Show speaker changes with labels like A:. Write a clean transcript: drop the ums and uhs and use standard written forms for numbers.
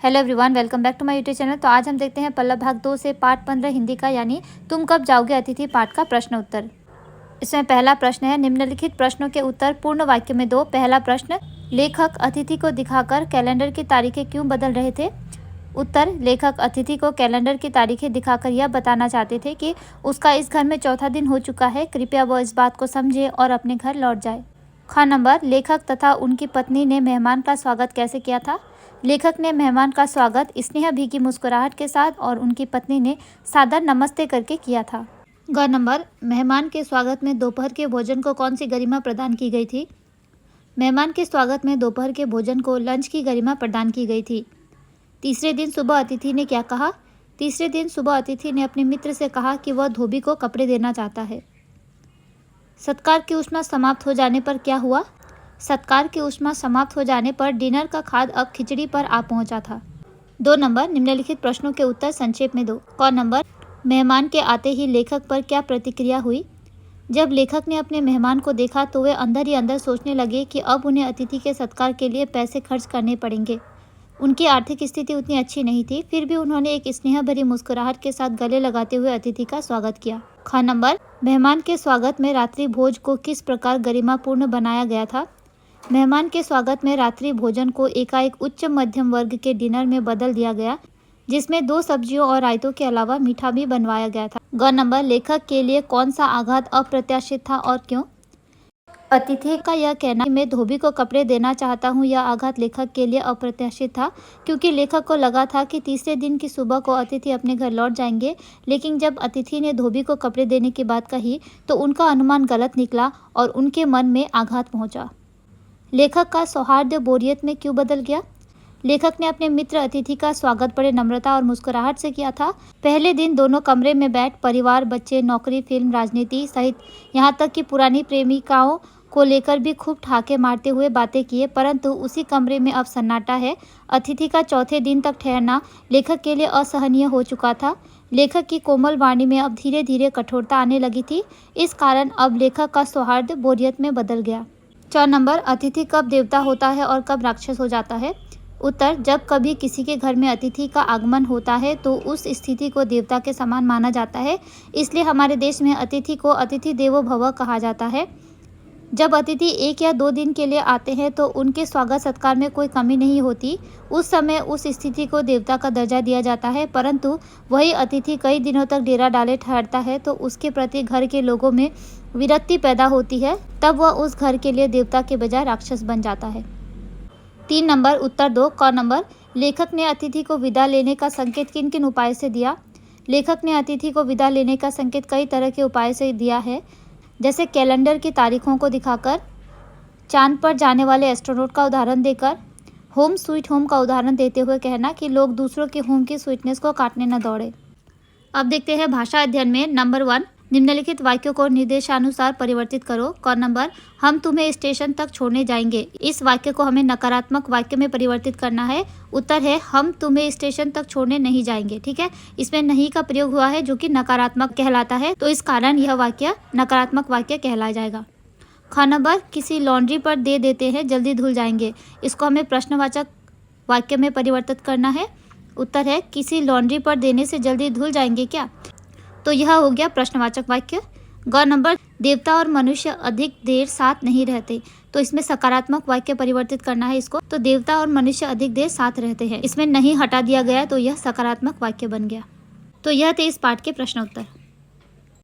A: Hello everyone, welcome back to my YouTube channel. तो आज हम देखते हैं पल्लव भाग 2 से पार्ट 15 हिंदी का, यानी तुम कब जाओगे अतिथि पाठ का प्रश्न उत्तर। इसमें पहला प्रश्न है, निम्नलिखित प्रश्नों के उत्तर पूर्ण वाक्य में दो। पहला प्रश्न, लेखक अतिथि को दिखाकर कैलेंडर की तारीखें क्यों बदल रहे थे। उत्तर, लेखक अतिथि को कैलेंडर की तारीखें दिखाकर यह बताना चाहते थे कि उसका इस घर में चौथा दिन हो चुका है, कृपया वह इस बात को समझे और अपने घर लौट जाए। ख नंबर, लेखक तथा उनकी पत्नी ने मेहमान का स्वागत कैसे किया था। लेखक ने मेहमान का स्वागत स्नेह भीगी मुस्कुराहट के साथ और उनकी पत्नी ने सादर नमस्ते करके किया था। ग नंबर, मेहमान के स्वागत में दोपहर के भोजन को कौन सी गरिमा प्रदान की गई थी। मेहमान के स्वागत में दोपहर के भोजन को लंच की गरिमा प्रदान की गई थी। तीसरे दिन सुबह अतिथि ने क्या कहा। तीसरे दिन सुबह अतिथि ने अपने मित्र से कहा कि वह धोबी को कपड़े देना चाहता है। सत्कार की ऊष्मा समाप्त हो जाने पर क्या हुआ। सत्कार की ऊष्मा समाप्त हो जाने पर डिनर का खाद अब खिचड़ी पर आ पहुंचा था। 2 नंबर, निम्नलिखित प्रश्नों के उत्तर संक्षेप में दो। क नंबर, मेहमान के आते ही लेखक पर क्या प्रतिक्रिया हुई। जब लेखक ने अपने मेहमान को देखा तो वे अंदर ही अंदर सोचने लगे कि अब उन्हें अतिथि के सत्कार के लिए पैसे खर्च करने पड़ेंगे। उनकी आर्थिक स्थिति उतनी अच्छी नहीं थी, फिर भी उन्होंने एक स्नेह भरी मुस्कुराहट के साथ गले लगाते हुए अतिथि का स्वागत किया। ख नंबर, मेहमान के स्वागत में रात्रि भोज को किस प्रकार गरिमापूर्ण बनाया गया था। मेहमान के स्वागत में रात्रि भोजन को एकाएक उच्च मध्यम वर्ग के डिनर में बदल दिया गया, जिसमें 2 सब्जियों और रायतों के अलावा मीठा भी बनवाया गया था। ग नंबर, लेखक के लिए कौन सा आघात अप्रत्याशित था और क्यों। अतिथि का यह कहना कि मैं धोबी को कपड़े देना चाहता हूं, यह आघात लेखक के लिए अप्रत्याशित था, क्योंकि लेखक को लगा था कि तीसरे दिन की सुबह को अतिथि अपने घर लौट जाएंगे। लेकिन जब अतिथि ने धोबी को कपड़े देने की बात कही तो उनका अनुमान गलत निकला और उनके मन में आघात पहुंचा। लेखक का सौहार्द बोरियत में क्यों बदल गया। लेखक ने अपने मित्र अतिथि का स्वागत बड़े नम्रता और मुस्कुराहट से किया था। पहले दिन दोनों कमरे में बैठ परिवार, बच्चे, नौकरी, फिल्म, राजनीति सहित यहाँ तक कि पुरानी प्रेमिकाओं को लेकर भी खूब ठाके मारते हुए बातें किए, परंतु उसी कमरे में अब सन्नाटा है। अतिथि का चौथे दिन तक ठहरना लेखक के लिए असहनीय हो चुका था। लेखक की कोमल वाणी में अब धीरे धीरे कठोरता आने लगी थी। इस कारण अब लेखक का सौहार्द बोरियत में बदल गया। 4 नंबर, अतिथि कब देवता होता है और कब राक्षस हो जाता है। उत्तर, जब कभी किसी के घर में अतिथि का आगमन होता है तो उस स्थिति को देवता के समान माना जाता है। इसलिए हमारे देश में अतिथि को अतिथि देवो भव कहा जाता है। जब अतिथि 1 या 2 दिन के लिए आते हैं तो उनके स्वागत सत्कार में कोई कमी नहीं होती। उस समय उस स्थिति को देवता का दर्जा दिया जाता है, परंतु वही अतिथि कई दिनों तक डेरा डाले ठहरता है तो उसके प्रति घर के लोगों में विरक्ति पैदा होती है। तब वह उस घर के लिए देवता के बजाय राक्षस बन जाता है। 3 नंबर, उत्तर 2। क नंबर, लेखक ने अतिथि को विदा लेने का संकेत किन किन उपाय से दिया। लेखक ने अतिथि को विदा लेने का संकेत कई तरह के उपाय से दिया है, जैसे कैलेंडर की तारीखों को दिखाकर, चांद पर जाने वाले एस्ट्रोनॉट का उदाहरण देकर, होम स्वीट होम का उदाहरण देते हुए कहना कि लोग दूसरों के होम की स्वीटनेस को काटने न दौड़े। अब देखते हैं भाषा अध्ययन में। नंबर 1, निम्नलिखित वाक्यों को निर्देशानुसार परिवर्तित करो। क नंबर, हम तुम्हें स्टेशन तक छोड़ने जाएंगे। इस वाक्य को हमें नकारात्मक वाक्य में परिवर्तित करना है। उत्तर है, हम तुम्हें स्टेशन तक छोड़ने नहीं जाएंगे। ठीक है, इसमें नहीं का प्रयोग हुआ है जो कि नकारात्मक कहलाता है, तो इस कारण यह वाक्य नकारात्मक वाक्य कहलाया जाएगा। ख नंबर, किसी लॉन्ड्री पर दे देते हैं, जल्दी धुल जाएंगे। इसको हमें प्रश्नवाचक वाक्य में परिवर्तित करना है। उत्तर है, किसी लॉन्ड्री पर देने से जल्दी धुल जाएंगे क्या, तो यह हो गया प्रश्नवाचक वाक्य। ग नंबर, देवता और मनुष्य अधिक देर साथ नहीं रहते, तो इसमें सकारात्मक वाक्य परिवर्तित करना है इसको, तो देवता और मनुष्य अधिक देर साथ रहते हैं। इसमें नहीं हटा दिया गया तो यह सकारात्मक वाक्य बन गया। तो यह थे इस पाठ के प्रश्न उत्तर।